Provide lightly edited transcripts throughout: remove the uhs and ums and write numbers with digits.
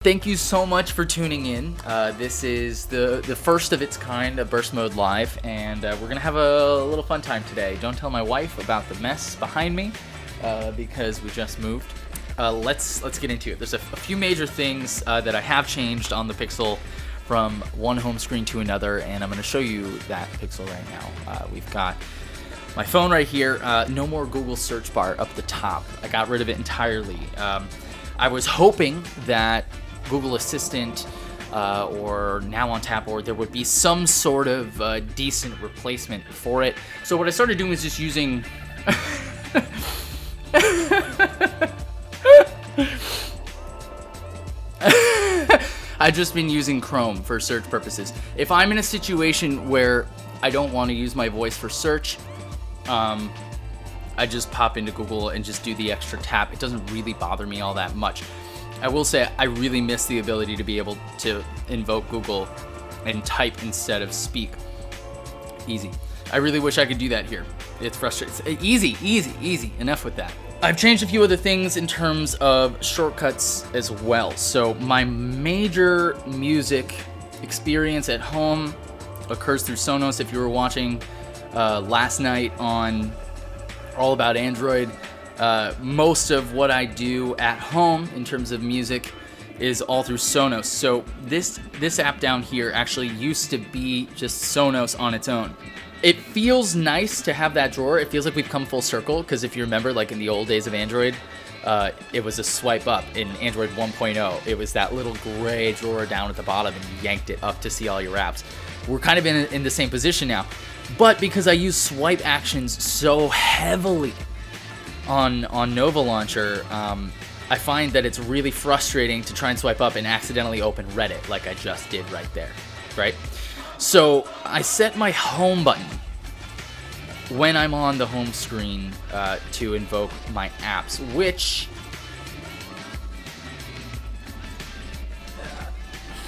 Thank you so much for tuning in. This is the first of its kind of Burst Mode Live, and we're going to have a little fun time today. Don't tell my wife about the mess behind me, because we just moved. Let's get into it. There's a few major things that I have changed on the Pixel from one home screen to another, and I'm going to show you that Pixel right now. We've got my phone right here. No more Google search bar up the top. I got rid of it entirely. I was hoping that Google Assistant or Now on Tap, or there would be some sort of decent replacement for it. So what I started doing was just using I've just been using Chrome for search purposes. If I'm in a situation where I don't want to use my voice for search, I just pop into Google and just do the extra tap. It doesn't really bother me all that much. I will say I really miss the ability to be able to invoke Google and type instead of speak. Easy. I really wish I could do that here. It's frustrating. It's easy. Enough with that. I've changed a few other things in terms of shortcuts as well. So my major music experience at home occurs through Sonos. If you were watching last night on All About Android, most of what I do at home in terms of music is all through Sonos. So this app down here actually used to be just Sonos on its own. It feels nice to have that drawer. It feels like we've come full circle, because if you remember, like in the old days of Android, it was a swipe up. In Android 1.0, it was that little gray drawer down at the bottom, and you yanked it up to see all your apps. We're kind of in the same position now. But because I use swipe actions so heavily on Nova Launcher, I find that it's really frustrating to try and swipe up and accidentally open Reddit like I just did right there, right? So I set my home button when I'm on the home screen to invoke my apps, which...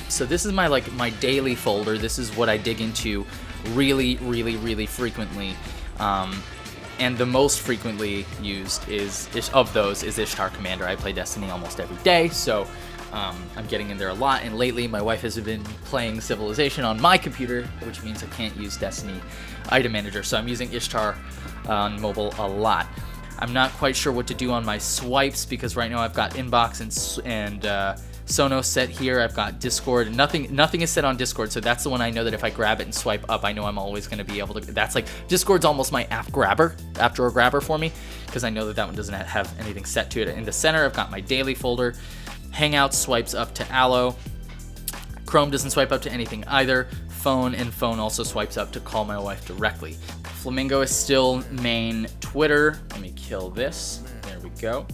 So this is my daily folder. This is what I dig into really frequently. And the most frequently used is Ishtar Commander. I play Destiny almost every day, so I'm getting in there a lot. And lately, my wife has been playing Civilization on my computer, which means I can't use Destiny Item Manager. So I'm using Ishtar on mobile a lot. I'm not quite sure what to do on my swipes, because right now I've got Inbox and Sonos set here. I've got Discord. Nothing is set on Discord, so that's the one I know that if I grab it and swipe up, I know I'm always going to be able to. That's like Discord's almost my app drawer grabber for me, because I know that one doesn't have anything set to it. In the center, I've got my daily folder. Hangouts swipes up to Allo. Chrome doesn't swipe up to anything either. Phone also swipes up to call my wife directly. Flamingo is still main. Twitter. Let me kill this. There we go.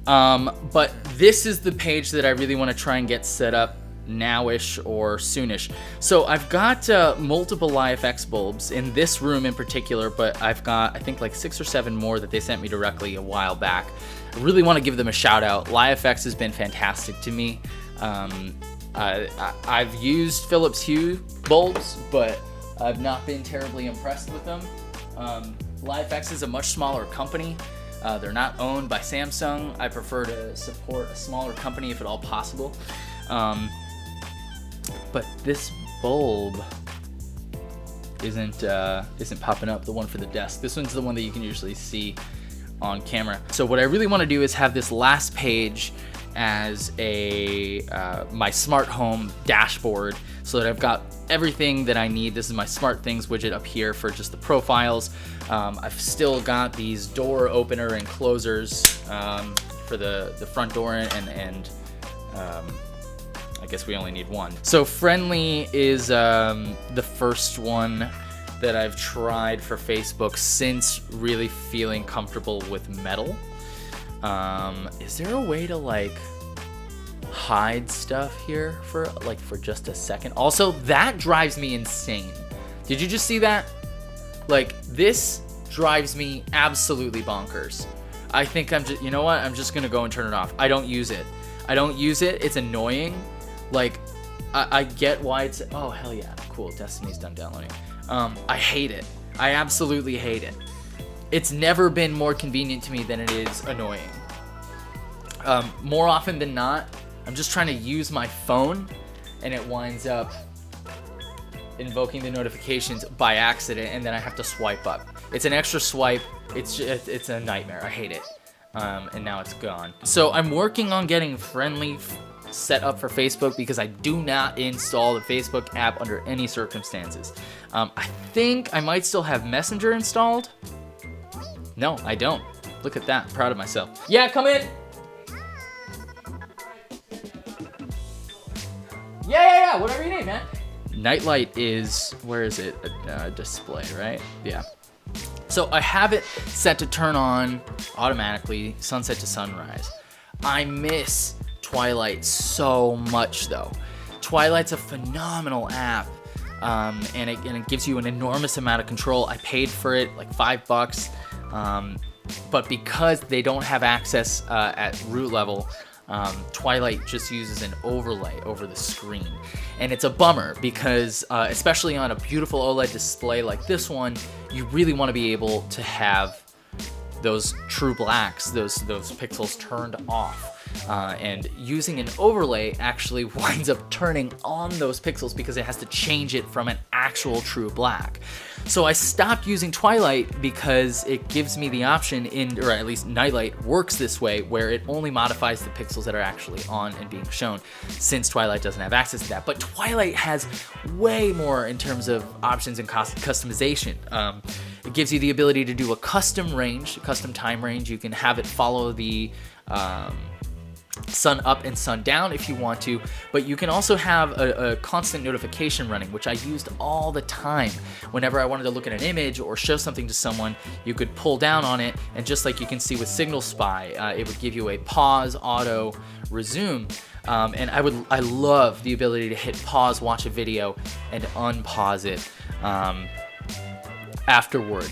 But this is the page that I really want to try and get set up nowish or soonish. So I've got multiple LIFX bulbs in this room in particular, but I've got, I think, like 6 or 7 more that they sent me directly a while back. I really want to give them a shout out. LIFX has been fantastic to me. I've used Philips Hue bulbs, but I've not been terribly impressed with them. LIFX is a much smaller company. They're not owned by Samsung. I prefer to support a smaller company if at all possible. But this bulb isn't popping up, the one for the desk. This one's the one that you can usually see on camera. So what I really want to do is have this last page as my smart home dashboard, so that I've got everything that I need. This is my Smart Things widget up here for just the profiles. I've still got these door opener and closers for the front door, and I guess we only need one. So Friendly is the first one that I've tried for Facebook since really feeling comfortable with Metal. Is there a way to hide stuff here for just a second? Also, that drives me insane. Did you just see that? This drives me absolutely bonkers. I think I'm just gonna go and turn it off. I don't use it. It's annoying. I get why it's, oh hell yeah, cool, Destiny's done downloading. I hate it. I absolutely hate it. It's never been more convenient to me than it is annoying. More often than not, I'm just trying to use my phone, and it winds up invoking the notifications by accident, and then I have to swipe up. It's an extra swipe. It's a nightmare. I hate it. And now it's gone. So I'm working on getting Friendly set up for Facebook because I do not install the Facebook app under any circumstances. I think I might still have Messenger installed. No, I don't. Look at that. I'm proud of myself. Yeah, come in. Yeah. Whatever you need, man. Nightlight is, where is it? Display, right? Yeah. So I have it set to turn on automatically, sunset to sunrise. I miss Twilight so much, though. Twilight's a phenomenal app, and it gives you an enormous amount of control. I paid for it like $5, but because they don't have access at root level, Twilight just uses an overlay over the screen, and it's a bummer because especially on a beautiful OLED display like this one, you really want to be able to have those true blacks, those pixels turned off. And using an overlay actually winds up turning on those pixels because it has to change it from an actual true black. So I stopped using Twilight because it gives me the option or at least Nightlight works this way, where it only modifies the pixels that are actually on and being shown, since Twilight doesn't have access to that. But Twilight has way more in terms of options and customization. It gives you the ability to do a custom time range. You can have it follow the sun up and sun down if you want to, but you can also have a constant notification running, which I used all the time. Whenever I wanted to look at an image or show something to someone, you could pull down on it, and just like you can see with Signal Spy, it would give you a pause, auto, resume. And I love the ability to hit pause, watch a video, and unpause it afterward.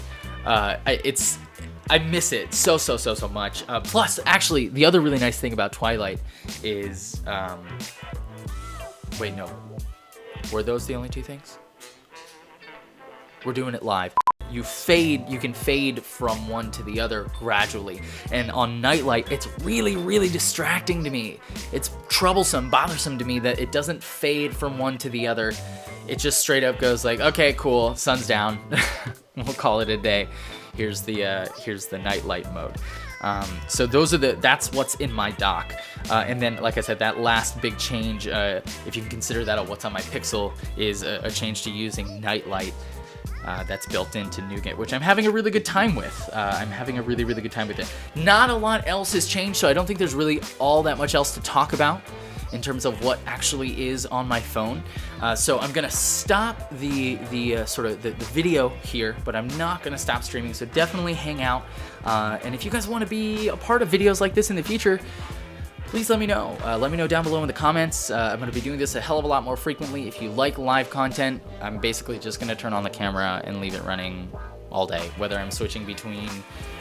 I miss it so much. Plus, actually, the other really nice thing about Twilight is, wait, no. Were those the only two things? We're doing it live. You can fade from one to the other gradually. And on Nightlight, it's really distracting to me. It's troublesome, bothersome to me that it doesn't fade from one to the other. It just straight up goes like, okay, cool, sun's down. We'll call it a day. Here's the Nightlight mode. So that's what's in my dock. And then, like I said, that last big change, if you can consider that a what's on my Pixel, is a change to using Nightlight. That's built into Nougat, which I'm having a really good time with. I'm having a really good time with it. Not a lot else has changed, so I don't think there's really all that much else to talk about in terms of what actually is on my phone. So I'm gonna stop the video here, but I'm not gonna stop streaming, so definitely hang out. And if you guys wanna be a part of videos like this in the future, please let me know. Let me know down below in the comments. I'm gonna be doing this a hell of a lot more frequently. If you like live content, I'm basically just gonna turn on the camera and leave it running all day, whether I'm switching between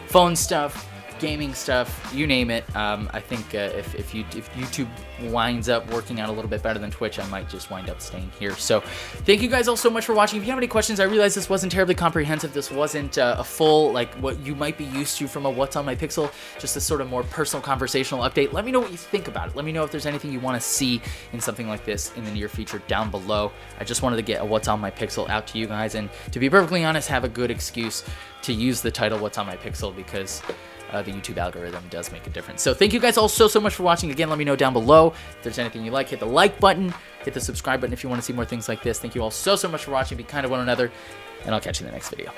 phone stuff, gaming stuff, you name it. I think if YouTube winds up working out a little bit better than Twitch, I might just wind up staying here. So thank you guys all so much for watching. If you have any questions, I realize this wasn't terribly comprehensive. This wasn't a full, like, what you might be used to from a What's on My Pixel, just a sort of more personal conversational update. Let me know what you think about it. Let me know if there's anything you want to see in something like this in the near future down below. I just wanted to get a What's on My Pixel out to you guys, and to be perfectly honest, have a good excuse to use the title What's on My Pixel, because the YouTube algorithm does make a difference. So thank you guys all so much for watching. Again, let me know down below if there's anything you like. Hit the like button, hit the subscribe button if you want to see more things like this. Thank you all so much for watching. Be kind to one another, and I'll catch you in the next video.